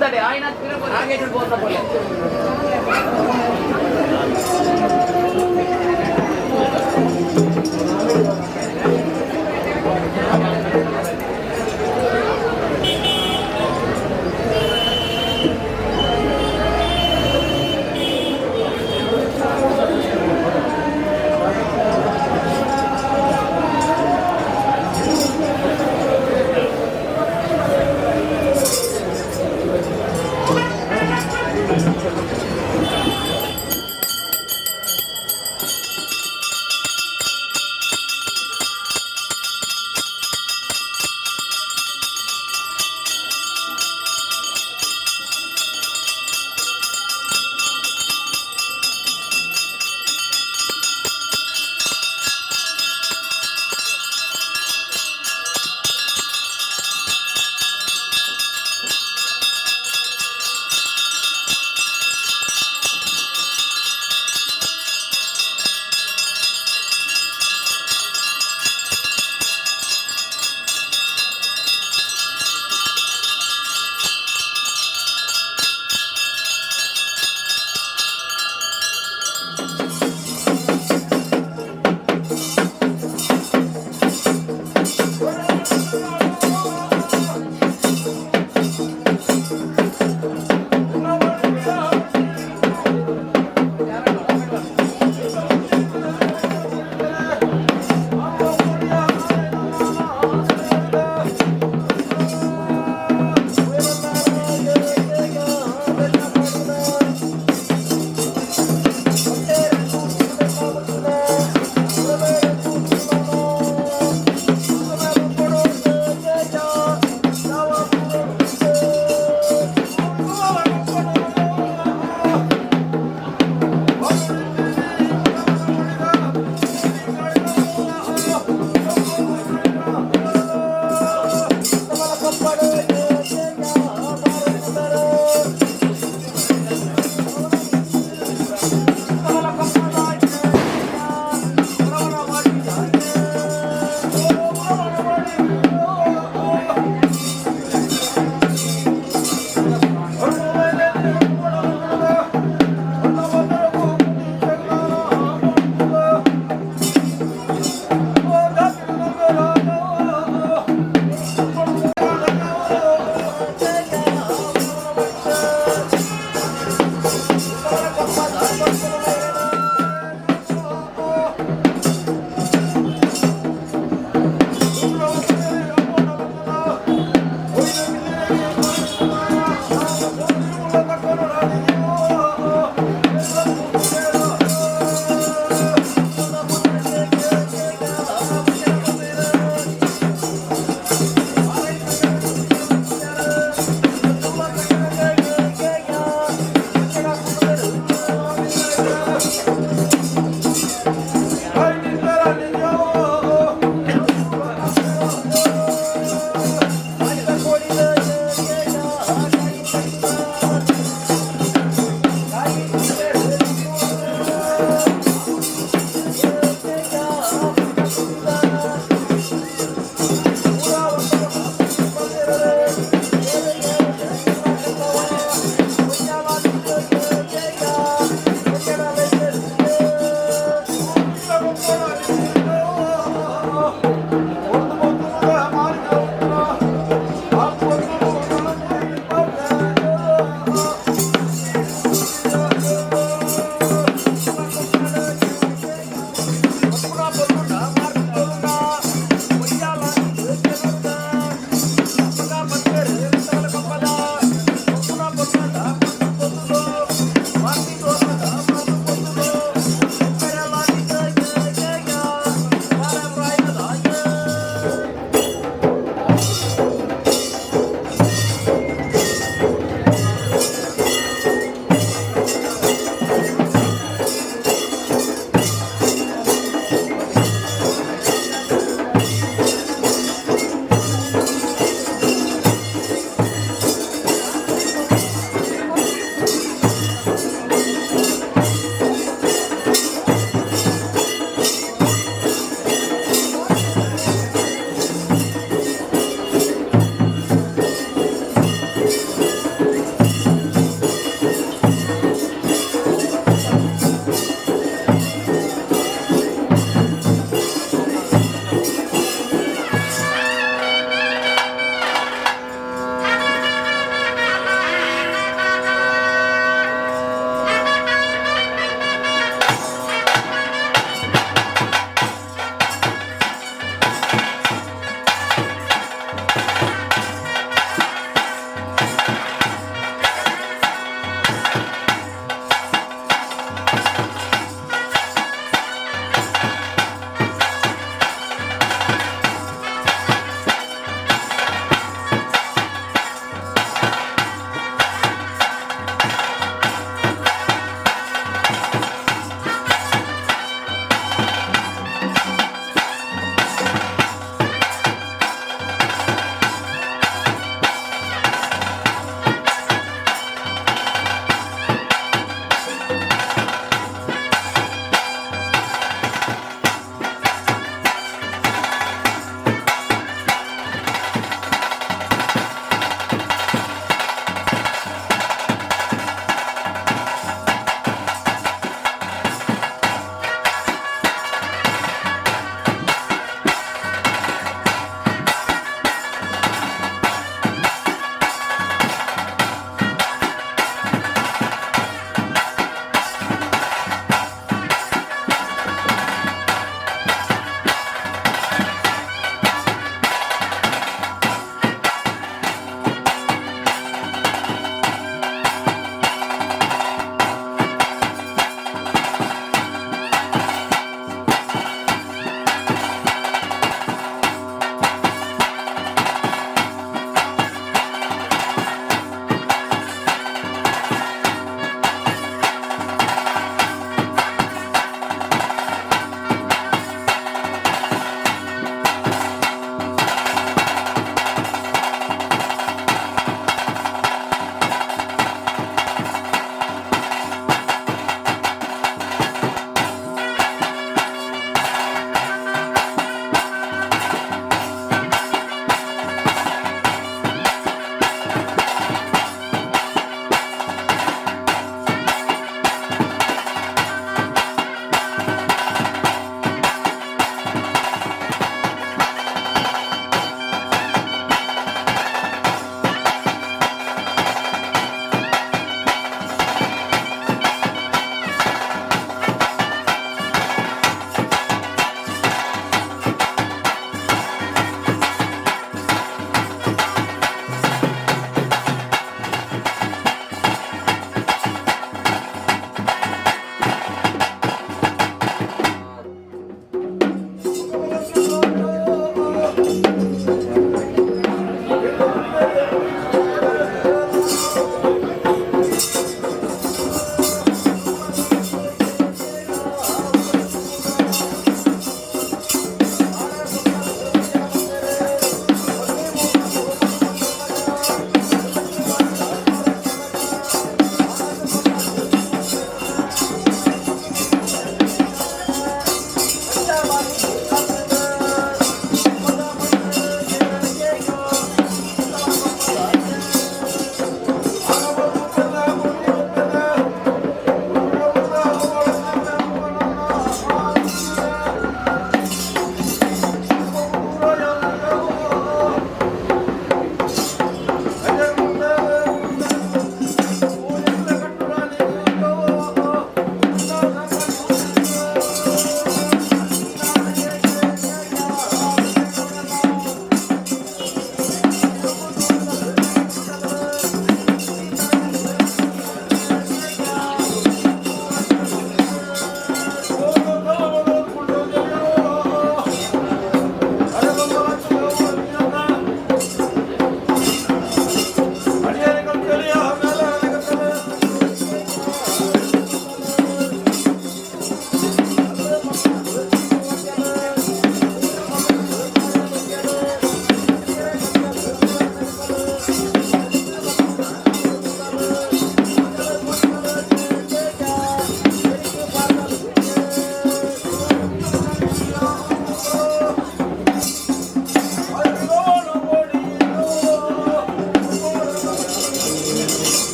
Sebentar deh, ayat kira आगे चल बोलता बोले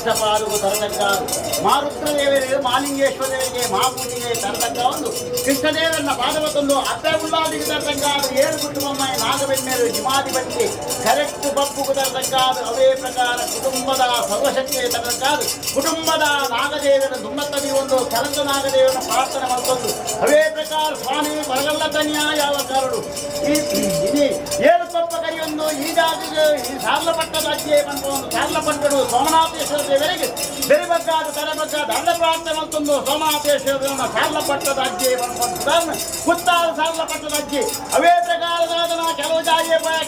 ಕೃಷ್ಣಪಾದವು ತರತಕ್ಕ ಮಾರುದ್ರದೇವರಿಗೆ ಮಾಲಿಂಗೇಶ್ವರರಿಗೆ ಮಹಾಪೂಜೆಗೆ ತರತಕ್ಕ ಒಂದು ಕೃಷ್ಣದೇವರನ್ನ ಪಾದವ ತಂದು ಅತ್ತೆ ಉಳ್ಳಾದಿಗೆ ತರತಕ್ಕ ಏಳು ಕುಟುಂಬ ನಾಗಬೆನ್ನೇರು ಜಿಮಾಧಿಪತಿ ಕರೆಕ್ಟ್ ಬಪ್ಪುಗೂ ತರತಕ್ಕ ಅದೇ ಪ್ರಕಾರ ಕುಟುಂಬದ ಸರ್ವಶಕ್ತಿಗೆ ತರತಕ್ಕ ಕುಟುಂಬದ ನಾಗದೇವರ ದುಮ್ಮತ್ತದಿ ಒಂದು ಕಲಂಕ ನಾಗದೇವನ ಪ್ರಾರ್ಥನೆ ಮಾಡ್ಕೊಂಡು ಅವೇ ಪ್ರಕಾರ ಸ್ವಾಮಿ ಬರಗಲ್ಲ ತನಿಯ ಯಾವ ಕಾರಡು ಈ ಏಳು ಕೊಪ್ಪ ಕೈಯೊಂದು ಈ ಜಾತಿಗೆ ಈ ಸಾರ್ಲಪಟ್ಟದ ಅಜ್ಜೆ ಬಂದು ಒಂದು ಸಾರ್ಲಪಟ್ಟಡು ಸೋಮನಾಥೇಶ್ವರ ದೇವರಿಗೆ ಬೆರಿಬಗ್ಗಾದ ತಲೆಬಗ್ಗಾದ ಅಲ್ಲ ಪ್ರಾರ್ಥನೆ ಮಾಡ್ಕೊಂಡು ಸೋಮನಾಥೇಶ್ವರ ದೇವನ ಸಾರ್ಲಪಟ್ಟದ ಅಜ್ಜೆ ಬಂದು ಕುತ್ತಾದ ಸಾರ್ಲಪಟ್ಟದ ಅಜ್ಜೆ ಅವೇ ಪ್ರಕಾರದಾದ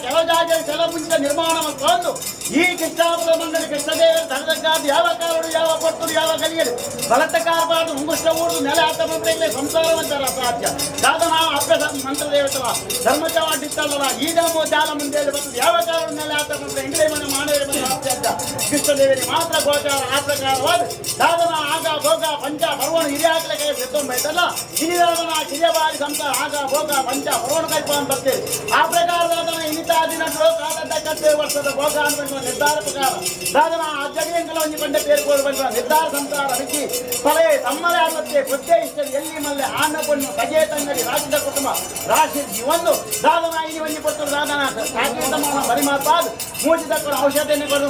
ಕೆಲವು ಜಾಗೆ ಕೆಲ ಮುಂಚೆ ನಿರ್ಮಾಣ ಮಾಡ್ಕೊಂಡು ಈ ಕೃಷ್ಣಾಪುರ ಮಂಡಳಿ ಕೃಷ್ಣದೇವರ ತರದಕ್ಕಾದ ಯಾವ ಕಾರಡು ಯಾವ ಪಟ್ಟು ಯಾವ ಕಲಿಯಲು ಬಲತ್ತ ಕಾರ್ಬಾರ್ದು ಮುಂಗುಷ್ಟ ಊರು ನೆಲೆ ಆತ ಮಂತ್ರಿಗಳೇ ಸಂಸಾರವಂತರ ಸಾಧ್ಯ ಸಾಧನ ಅಭ್ಯಾಸ ಮಂತ್ರ ದೇವತವ ಧರ್ಮಜವಾಡಿತ್ತಲ್ಲ ಈ ನಮ್ಮ ಜಾಲ ಮುಂದೆ ಬರ್ತದೆ ಯಾವ ಕಾರಣ ನೆಲೆ ಆತ ಮಂತ್ರ ಇಂಗ್ಲೇ ಮನೆ ಮಾಡೇ ಸಾಧ್ಯ ಕೃಷ್ಣದೇವರಿಗೆ ಮಾತ್ರ ಗೋಚಾರ ಆ ಪ್ರಕಾರವಾದ ಸಾಧನ ಆಗ ಭೋಗ ಪಂಚ ಪರ್ವಣ ಹಿರಿಯಾಗಲ ಕೈ ಎತ್ತೊಂಬೈತಲ್ಲ ಹಿರಿಯಾದನ ಕಿರಿಯಬಾರಿ ಸಂಸಾರ ಆಗ ಭೋಗ ಪಂಚ ಪರ್ವಣ ಕಲ್ಪ ಅಂತ ಬರ್ತೇವೆ ಆ ಪ್ರಕಾರದಾದನ ಇನಿತಾ ದಿನಗಳು ಕಾಲದ ಕತ್ತೆ ವರ್ಷದ ಭೋಗ ಅನ್ಬಂಡುವ ನಿರ್ಧಾರ ಪ್ರಕಾರ ಸಾಧನ ಆ ಜಗಂಗಲವನ್ನು ಬಂಡ ಪೇರ್ಕೊಂಡು ಬಂದ ನಿರ್ಧಾರ ಸಂಸಾರ ಮಿತಿ ಫಲೇ ತಮ್ಮದೇ ಆಗುತ್ತೆ ಕೊದ್ದೆ ಇಷ್ಟರು ಎಲ್ಲಿ ಮಲ್ಲೆ ಆನ ಪೊಣ್ಣು ಕಜೆ ತಂಗಡಿ ರಾಜ್ಯದ ಕುಟುಂಬ ರಾಶಿ ಒಂದು ಸಾಧನ ಇನಿವನ್ನಿ ಕೊಟ್ಟು ಸಾಧನ ಸಾಕಿತಮಾನ ಪರಿಮಾಪಾದ ಮೂಜಿ ತಕ್ಕೊಂಡು ಔಷಧಿಯನ್ನು ಕೊಡು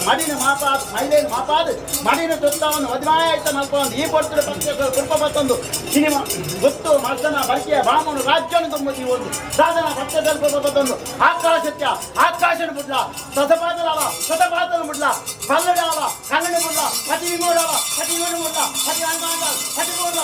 ಮಡಿನ ಮಾಪಾದ ಮೈಲೇನು ಮಾಪಾದ ಮಡಿನ ತುತ್ತವನ್ನು ಮದುವಾಯಿತ ಮಲ್ಕೊಂಡು ಈ ಕೊಡ್ತಾರೆ ಪಕ್ಷ ಕೃಪ ಬತ್ತೊಂದು ಸಿನಿಮಾ ಗೊತ್ತು ಮರ್ದನ ಬಳಕೆಯ ಬಾಮನು ರಾಜ್ಯವನ್ನು ತುಂಬಿ ಒಂದು ಸಾಧನ ಪಕ್ಷ ಬತ್ತೊಂದು ಆಕಾಶನ ಬಿಡ್ಲ ಸತಪಾತನ ಬಿಡ್ಲ ಕಲ್ಲಡಾವ ಕನ್ನಡ ಬಿಡ್ಲ ಪತಿ ಮೂಡವ ಪತಿ ಮುಡ್ಲ ಪತಿ ಅಂಗಾಂಗ ಪತಿ ಮೂಡ್ಲ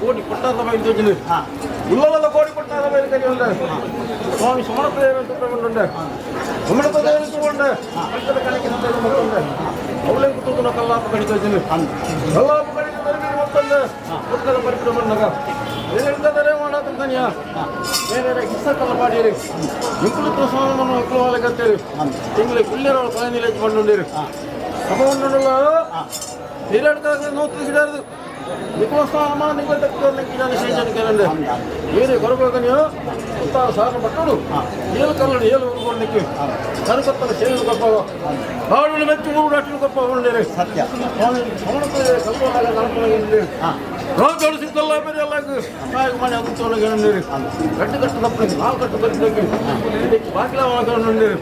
కోటి పట్టాల బయలుదేరి ఉల్లలో కోటి పట్టాల బయలుదేరి ఉండే స్వామి సుమణప్రదేవింటుండే సుమణప్రదేవింటుండే పంటల కణికి ఉండే అవులెంకుతున్న కల్లాపు కణికి వచ్చింది కల్లాపు కణికి తరిమి మొత్తండే పుట్టల పరిశ్రమగా ಏನೆಂದರೆ ಮಾಡತಂತನಿಯ ಏನೇನೆ ಕಿಸ್ಸಕ್ಕಲ್ಲ ಪಾಡೀರಿ ಇಂಕುಲು ಸ್ವಾಮಿ ನಮ್ಮ ಮಕ್ಕಳು వాళ్ళకి ಕತ್ತೇರಿ ತಿಂಗಳಿಗೆ ಕುಳ್ಳಿರೋ ಕಾಯಿಲೆ ಹಚ್ಕೊಂಡುಂಡಿರಿ ಅಪಗೊಂಡುಲ್ಲ ನೀರಾಡ್ಕಾಗ ನೋವು ತಿಳಿಸಿದಾರದು ನಿಕೋಸ್ವಾಮ ನಿಮಗೆ ತಕ್ಕಿ ನಾನು ಶೇಷನಿಗೆ ಬೇರೆ ಕೊರಬೇಕು ನೀವು ಉತ್ತಾರ ಸಾರು ಪಟ್ಟಡು ಏಳು ಕಲ್ಲಡು ಏಳು ಊರುಗೊಂಡಿಕ್ಕೆ ಕನಕತ್ತನ ಸೇರು ಕೊಪ್ಪ ಹಾಡು ಮೆಚ್ಚು ಮೂರು ಅಟ್ಟು ಕೊಪ್ಪ ಹೊಂಡಿರಿ ಸತ್ಯ ಸಮಣಕ್ಕೆ ಕಲ್ಪನಾಗ ನಲ್ಪನಾಗಿ ರೋಗಗಳು ಸಿಕ್ಕಲ್ಲ ಬೇರೆ ಎಲ್ಲ ಮನೆ ಅಗುತ್ತೊಳಗೆ ಹೊಂಡಿರಿ ಗಟ್ಟು ಕಟ್ಟು ತಪ್ಪಿ ನಾಲ್ಕು ಕಟ್ಟು ಬರಿದ್ದಕ್ಕೆ ಇದಕ್ಕೆ ಬಾಗಿಲ ಹೊಂಡಿರಿ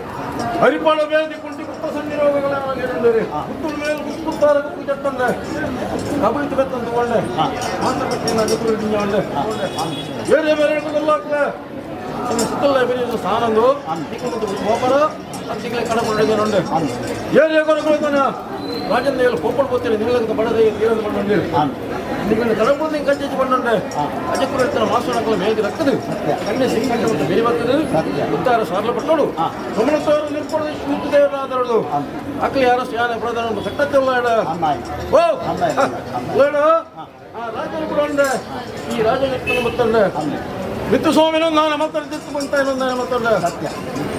ಹರಿಪಾಳ ಬೇದಿ ಕುಂಟಿ ಕುಪ್ಪ ಸಣ್ಣ ರೋಗಗಳ ಹೊಂದಿರಿ ಕುತ್ತೂರು ಮೇಲೆ ಕುತ್ತಾರ ಕುಟ್ಟಂದೆ ಕಬಳಿತು ಬೆತ್ತಂತ ಒಳ್ಳೆ ಮಾತ್ರ ಬೆಟ್ಟಿನ ಒಳ್ಳೆ ಬೇರೆ ಬೇರೆ ಹೇಳ್ಬೋದಲ್ಲ ಸುತ್ತಲ್ಲ ಬೇರೆ ಸಾನಂದು ಹೋಪರ ತಿಂಗಳಿಗೆ ಕಡಕೊಂಡೆ ನೊಂಡೆ ಏರಿಯ ಕೊರಕೊಳ್ತಾನೆ ರಾಜಂದೇವರು ಕೋಪಡ್ ಗೊತ್ತಿಲ್ಲ ನಿಮಗೆ ಬಡದೇ ತೀರದ ಬಂದಿರಿ ನಿಮಗೆ ಕಡಪುಂದಿ ಕಂಚಿ ಬಂಡೆ ಅಜಕ್ಕೂರು ಇರ್ತಾರೆ ಮಾಸೋಣಕ್ಕಲ್ಲ ಮೇಗೆ ರಕ್ತದು ಕಣ್ಣೆ ಸಿಂಗಂಟೆ ಮತ್ತು ಬೇರೆ ಬರ್ತದೆ ಉತ್ತಾರ ಸಾರ್ಲ ಪಟ್ಟೋಡು ಸುಮಣತ್ತವರು ನಿಲ್ಪೊಳ್ಳು ಮುತ್ತುದೇವರಾದರಳು ಅಕ್ಕಲಿ ಯಾರು ಯಾರ ಪ್ರಧಾನ ಕಟ್ಟತ್ತಿಲ್ಲ ಓ ಹೇಳ ಆ ರಾಜನ ಕೂಡ ಉಂಡೆ ಈ ರಾಜನ ಮತ್ತಂಡೆ ಮಿತ್ತು ಸ್ವಾಮಿನೂ ನಾನು ಮಾತಾಡ್ತಿತ್ತು ಬಂತ ಇನ್ನೊಂದು ಮತ್ತೊಂಡೆ ಸತ್ಯ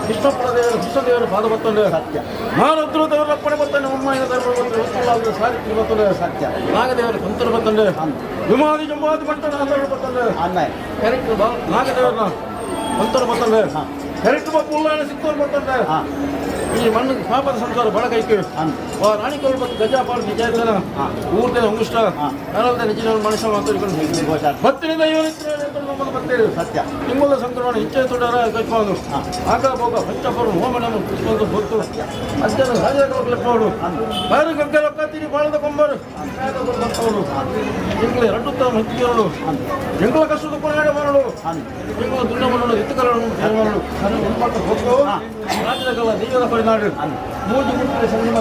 ಕೃಷ್ಣಪ್ರದೇವರು ಕೃಷ್ಣದೇವರು ಪಾದ ಬತ್ತೊಂಡೆ ಸತ್ಯ ನಾನೊದ್ರು ದೇವರ ಅಪ್ಪಣೆ ಬತ್ತಾನೆ ಅಮ್ಮ ಸಾರಿತ್ರಿ ಬತ್ತೊಂಡೆ ಸತ್ಯ ನಾಗದೇವರ ಕುಂತರು ಬತ್ತೊಂಡೆ ವಿಮಾದಿ ಜಂಬಾದಿ ಬಟ್ಟನ ಆಧಾರ ಬತ್ತೊಂಡೆ ಕರೆಕ್ಟ್ ನಾಗದೇವರನ್ನ ಕುಂತರು ಬತ್ತೊಂಡೆ ಕರೆಕ್ಟ್ ಪುಲ್ಲಾಣ ಸಿಕ್ತೋರು ಬತ್ತೊಂಡೆ ಈ ಮಣ್ಣಿಗೆ ಪಾಪದ ಸಂಸಾರ ಬಳಗೈಕೆ ರಾಣಿಕೋಳು ಮತ್ತು ಗಜಾಪಾಲ ನಿಜಾಯಿತನ ಊರ್ದೇನ ಅಂಗುಷ್ಟ ಕರಲ್ದ ನಿಜ ಮನುಷ್ಯ ಮಾತಾಡಿಕೊಂಡು ಭತ್ತಿನಿಂದ ಇವನಿತ್ತು ಬರ್ತೀರಿ ಸತ್ಯ ತಿಂಗಳ ಸಂಕ್ರಮಣ ಇಚ್ಛೆ ತೊಡರ ಕಚ್ಬೋದು ಆಗ ಹೋಗ ಪಂಚಪರು ಹೋಮನನ್ನು ಕುತ್ಕೊಂಡು ಹೊತ್ತು ಅಜ್ಜನ ರಾಜಗಳು ನೋಡು ಬಾರು ಗಗ್ಗರ ಕತ್ತಿರಿ ಬಾಳದ ಕೊಂಬರು ಬರ್ತವರು ತಿಂಗಳ ರಟ್ಟುತ್ತ ಮತ್ತಿಗೆರಡು ತಿಂಗಳ ಕಷ್ಟದ ಕೊನೆಯಾಡ ಮಾಡಲು ತಿಂಗಳ ದುಡ್ಡ ಮಾಡಲು ಎತ್ತುಕರನ್ನು ಹೋಗ್ತು ರಾಜ್ಯದ ಕಲ್ಲ ದೈವದ ಪರಿನಾಡು ಮೂಜಿ ಮುಟ್ಟಿನ ಸಂಗಮ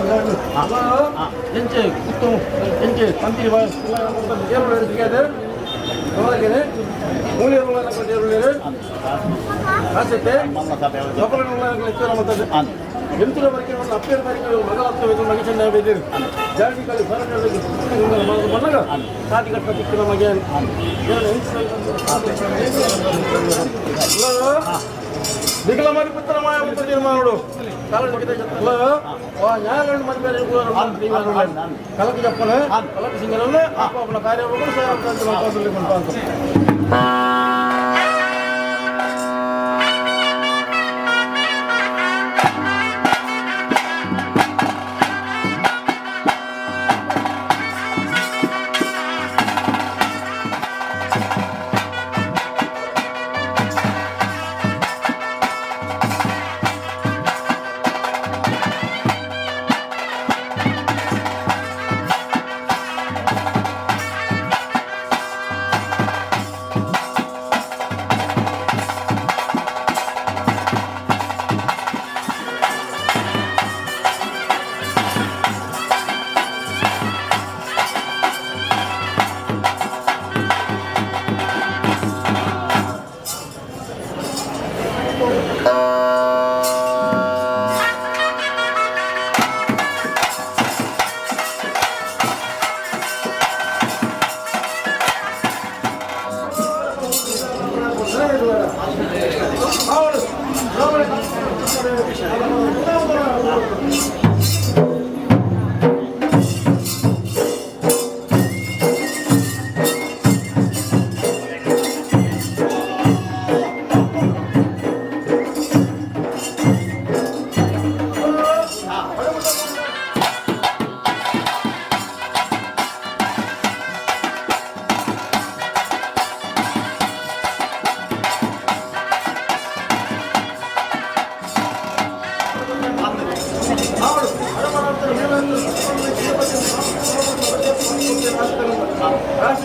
ಎಂಚೆ ಕುತ್ತು ಎಂಚೆ ತಂತಿ ದೇವರು ಹಿಡಿದಿದೆ ಮೂಲಿಯರು ದೇವರು ಆಸತ್ತೆ ಎಂಟರ ವರೆಗೆ ಒಂದು ಅಪ್ಪೇರ ತಾರೀಕು ಮಗಲಾಗ್ತವೆ ಮಗ ಚೆಂದ ಬೇದಿರು ಜಾಡಿ ಕಲಿ ಮನಗ ಸಾಟಿ ಕಟ್ಟ ಸಿಕ್ಕಿದ ಮಗೆ ದಿಗಲ ಮಾಡಿ ಪುತ್ರ ಮಾಡ ನಿರ್ಮಾಣಗಳು ನ್ಯಾಯಗಳನ್ನು ಮದುವೆ ಕಲಕ ಜಪ್ಪನ ಕಲಕ ಸಿಂಗರಲ್ಲೇ ಅವನ ಕಾರ್ಯವನ್ನು Apa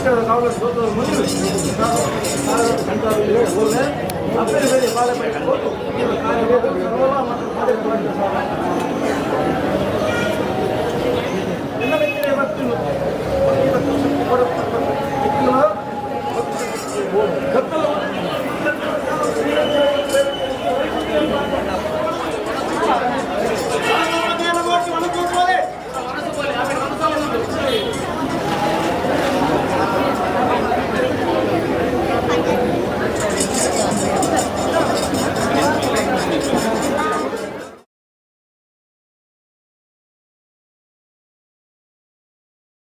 yang